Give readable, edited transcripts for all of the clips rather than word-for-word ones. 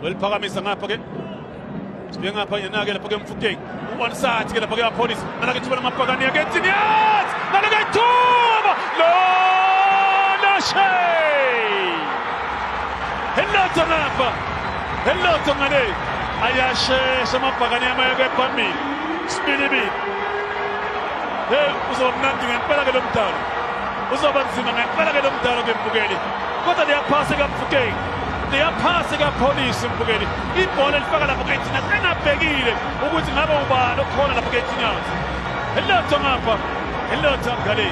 weliphakamisa ngapha-ke sibuye ngapha yena-ke lapha-ke Mofokeng u-one side-ke lapha-ke amapholisa nana-ke ithuba lamabhakani-ke Ntinias nana-ke ithuba Lashe elotho ngapha elotho ngale ayashesha amabhakani amayeke phambili sibilibili uzoba mnandi ngempela-ke lo mdalo uzoba nzima ngempela-ke lo mdalo-ke Mbukeli kodwa liyaphasa kaMofokeng liyaphasa kapholisa Mbukeli ibhola lifaka lapha ku-Ntinias engabhekile ukuthi ngabe ubani okhona lapha ku-Ntinias elotho ngapha elotho ngale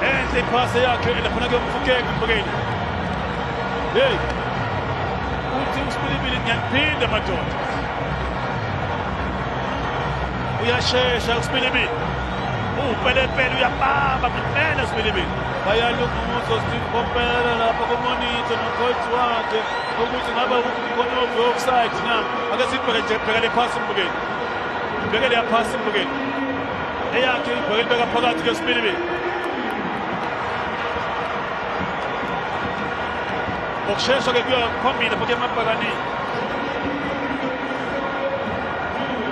enhle iphasa yakhe laphana-ke Mofokeng Mbukeli hey uthi uSibilibili ngiyaphinda madoda uyashesha uSibilibili upelepele uyabamba ngempela uSibilibili bayalungumuza Steve Kompela lapha kumonitha nocoach wakhe ukuthi ngabe ukhona offside na ake sibheke nje bhekele phasi Mbukeli bhekele yaphasi Mbukeli eyakhe ibhekele beka phakathi ke uSibilibili okushesha-ke kuya phambili lapha emabhakani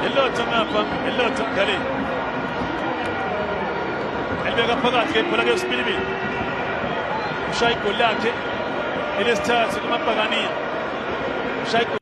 elotho ngapha elotho ngale elibeka phakathi ke ibhola-ke uSibilibili ushaya igoli lakhe elesithathu kumabhakani ushaya